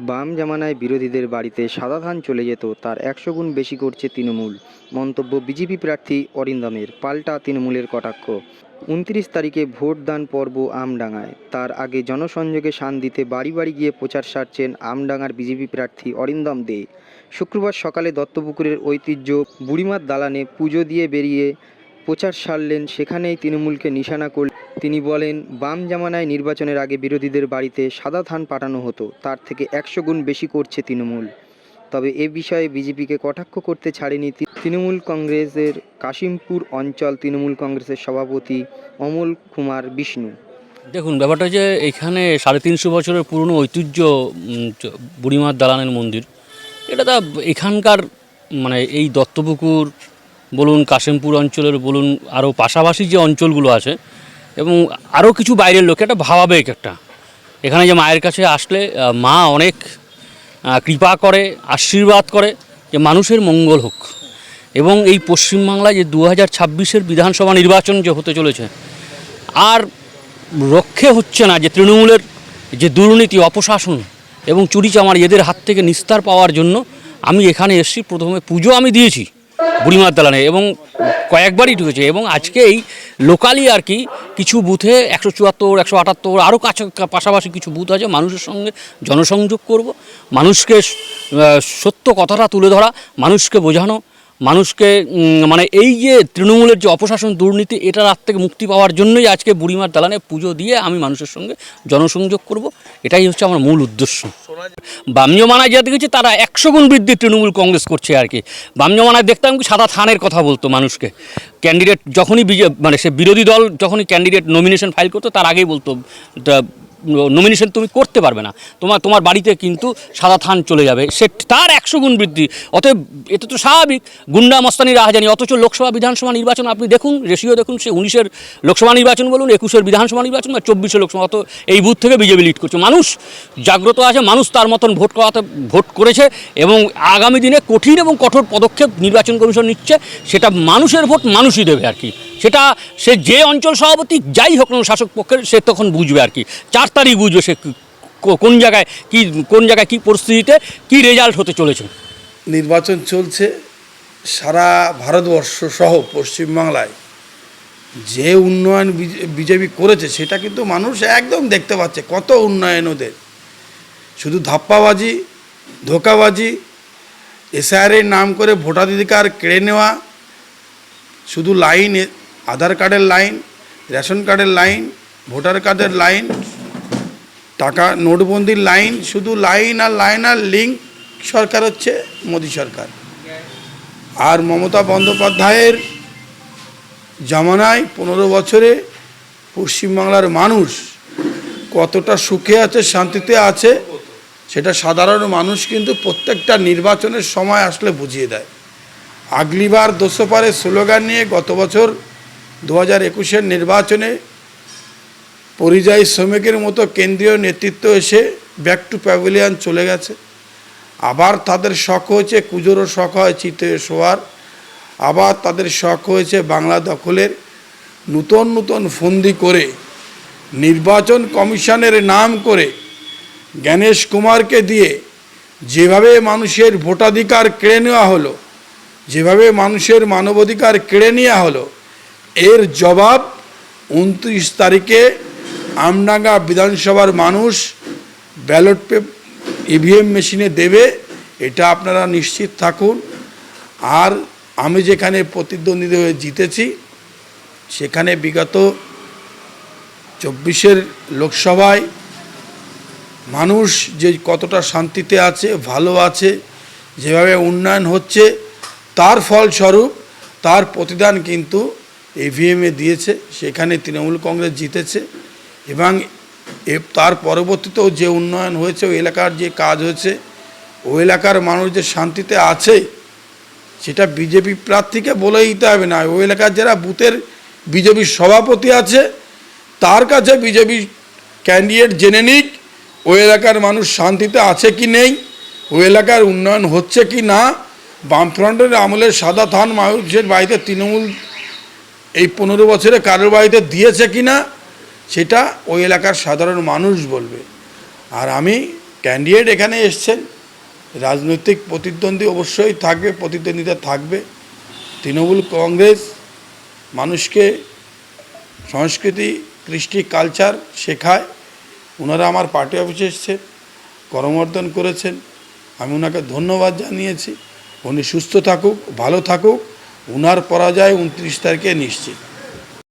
বাম জামানায় বিরোধীদের বাড়িতে সাদা ধান চলে যেত, তার 100 গুণ বেশি করছে তৃণমূল। মন্তব্য বিজেপি প্রার্থী অরিন্দমের, পাল্টা তৃণমূলের কটাক্ষ। 29 তারিখে ভোটদান পর্ব আমডাঙ্গায়, তার আগে জনসংযোগে শান দিতে বাড়ি বাড়ি গিয়ে প্রচার সারছেন আমডাঙ্গার বিজেপি প্রার্থী অরিন্দম দে। শুক্রবার সকালে দত্তপুকুরের ঐতিহ্য বুড়িমার দালানে পুজো দিয়ে বেরিয়ে প্রচার সারলেন, সেখানেই তৃণমূলকে নিশানা করলেন তিনি। বলেন, বাম জামানায় নির্বাচনের আগে বিরোধীদের বাড়িতে সাদা ধান পাঠানো হতো, তার থেকে 100 গুণ বেশি করছে তৃণমূল। তবে এ বিষয়ে বিজেপিকে কটাক্ষ করতে ছাড়েনি তৃণমূল কংগ্রেসের কাশিমপুর অঞ্চল তৃণমূল কংগ্রেসের সভাপতি অমল কুমার বিষ্ণু। দেখুন, ব্যাপারটা যে এখানে 350 বছরের পুরনো ঐতিহ্য বুড়িমার দালানের মন্দির, এটা তা এখানকার মানে এই দত্তপুকুর বলুন, কাশিমপুর অঞ্চলের বলুন, আরও পাশাপাশি যে অঞ্চলগুলো আছে এবং আরও কিছু বাইরের লোক, একটা ভাবাবেগ একটা এখানে যে মায়ের কাছে আসলে মা অনেক কৃপা করে, আশীর্বাদ করে যে মানুষের মঙ্গল হোক। এবং এই পশ্চিমবাংলায় যে 2026-এর বিধানসভা নির্বাচন যে হতে চলেছে, আর রক্ষে হচ্ছে না যে তৃণমূলের যে দুর্নীতি, অপশাসন এবং চুরিচামারি, এদের হাত থেকে নিস্তার পাওয়ার জন্য আমি এখানে এসেছি। প্রথমে পুজো আমি দিয়েছি বুড়িমার দালানে এবং কয়েকবারই ঢুকেছে। এবং আজকে এই লোকালি আর কি কিছু বুথে 174, 178 আরও পাশাপাশি কিছু বুথ আছে, মানুষের সঙ্গে জনসংযোগ করব, মানুষকে সত্য কথাটা তুলে ধরা, মানুষকে বোঝানো, মানুষকে মানে এই যে তৃণমূলের যে অপশাসন, দুর্নীতি, এটার হাত থেকে মুক্তি পাওয়ার জন্যই আজকে বুড়িমার দালানে পুজো দিয়ে আমি মানুষের সঙ্গে জনসংযোগ করব। এটাই হচ্ছে আমার মূল উদ্দেশ্য। বাম জমানায় যা দেখেছি তারা 100 গুণ বৃদ্ধি তৃণমূল কংগ্রেস করছে আর কি। বাম জমানায় দেখতাম কি সাদা থানের কথা বলতো মানুষকে, ক্যান্ডিডেট যখনই মানে সে বিরোধী দল যখনই ক্যান্ডিডেট নমিনেশন ফাইল করতো তার আগেই বলতো নমিনেশন তুমি করতে পারবে না, তোমার বাড়িতে কিন্তু সাদা থান চলে যাবে। সে তার 100 গুণ বৃদ্ধি। অতএব এটা তো স্বাভাবিক, গুন্ডা মস্তানি রাহাজানি। অথচ লোকসভা বিধানসভা নির্বাচন আপনি দেখুন, রেশিও দেখুন, সে 19-এর লোকসভা নির্বাচন বলুন, 21-এর বিধানসভা নির্বাচন বা 24-এর লোকসভা, অত এই বুথ থেকে বিজেপি লিড করছে। মানুষ জাগ্রত আছে, মানুষ তার মতন ভোট করেছে এবং আগামী দিনে কঠিন এবং কঠোর পদক্ষেপ নির্বাচন কমিশন নিচ্ছে। সেটা মানুষের ভোট মানুষই দেবে আর কি। সেটা সে যে অঞ্চল সভাপতি যাই হোক না শাসক পক্ষের, সে তখন বুঝবে আর কি। 4 তারিখ বুঝবে সে কোন জায়গায় কী পরিস্থিতিতে কী রেজাল্ট হতে চলেছে। নির্বাচন চলছে সারা ভারতবর্ষ সহ পশ্চিমবাংলায়। যে উন্নয়ন বিজেপি করেছে সেটা কিন্তু মানুষ একদম দেখতে পাচ্ছে, কত উন্নয়ন ওদের। শুধু ধাপ্পাবাজি, ধোঁকাবাজি, এসআইআরের নাম করে ভোটাধিকার কেড়ে নেওয়া, শুধু লাইন, আধার কার্ডের লাইন, রেশন কার্ডের লাইন, ভোটার কার্ডের লাইন, টাকা নোটবন্দির লাইন, শুধু লাইন আর লাইন আর লিঙ্ক সরকার হচ্ছে মোদী সরকার। আর মমতা বন্দ্যোপাধ্যায়ের জামানায় 15 বছরে পশ্চিমবাংলার মানুষ কতটা সুখে আছে, শান্তিতে আছে, সেটা সাধারণ মানুষ কিন্তু প্রত্যেকটা নির্বাচনের সময় আসলে বুঝিয়ে দেয়। আগলিবার 200 পারের স্লোগান নিয়ে গত বছর 2021-এর নির্বাচনে পরিযায়ী শ্রমিকের মতো কেন্দ্রীয় নেতৃত্ব এসে ব্যাক টু প্যাভিলিয়ন চলে গেছে। আবার তাদের শখ হয়েছে, কুজোরও শখ হয় চিতে শোয়ার, আবার তাদের শখ হয়েছে বাংলা দখলের। নূতন নূতন ফন্দি করে নির্বাচন কমিশনের নাম করে জ্ঞানেশ কুমারকে দিয়ে যেভাবে মানুষের ভোটাধিকার কেড়ে নেওয়া হলো, যেভাবে মানুষের মানবাধিকার কেড়ে নেওয়া হলো, এর জবাব 29 তারিখে আমডাঙ্গা বিধানসভার মানুষ ব্যালট ইভিএম মেশিনে দেবে, এটা আপনারা নিশ্চিত থাকুন। আর আমি যেখানে প্রতিদ্বন্দ্বিতা হয়ে জিতেছি সেখানে বিগত 24-এর লোকসভায় মানুষ যে কতটা শান্তিতে আছে, ভালো আছে, যেভাবে উন্নয়ন হচ্ছে, তার ফলস্বরূপ তার প্রতিদান কিন্তু ইভিএমে দিয়েছে। সেখানে তৃণমূল কংগ্রেস জিতেছে এবং তার পরবর্তীতেও যে উন্নয়ন হয়েছে, ওই এলাকার যে কাজ হয়েছে, ওই এলাকার মানুষ যে শান্তিতে আছে, সেটা বিজেপি প্রার্থীকে বলে দিতে হবে না। ওই এলাকার যারা বুথের বিজেপির সভাপতি আছে তার কাছে বিজেপি ক্যান্ডিডেট জেনে নিক ওই এলাকার মানুষ শান্তিতে আছে কি নেই, ওই এলাকার উন্নয়ন হচ্ছে কি না। বামফ্রন্টের আমলে সাদা থান মানুষের বাড়িতে তৃণমূল এই 15 বছরে কারোর বাড়িতে দিয়েছে কি না, সেটা ওই এলাকার সাধারণ মানুষ বলবে। আর আমি ক্যান্ডিডেট এখানে এসছেন, রাজনৈতিক প্রতিদ্বন্দ্বী অবশ্যই থাকবে, প্রতিদ্বন্দ্বিতা থাকবে। তৃণমূল কংগ্রেস মানুষকে সংস্কৃতি, কৃষ্টি, কালচার শেখায়। ওনারা আমার পার্টি অফিসে এসছেন, করমর্দন করেছেন, আমি ওনাকে ধন্যবাদ জানিয়েছি। উনি সুস্থ থাকুক, ভালো থাকুক, ওনার পরাজয় 29 তারিখে নিশ্চিত।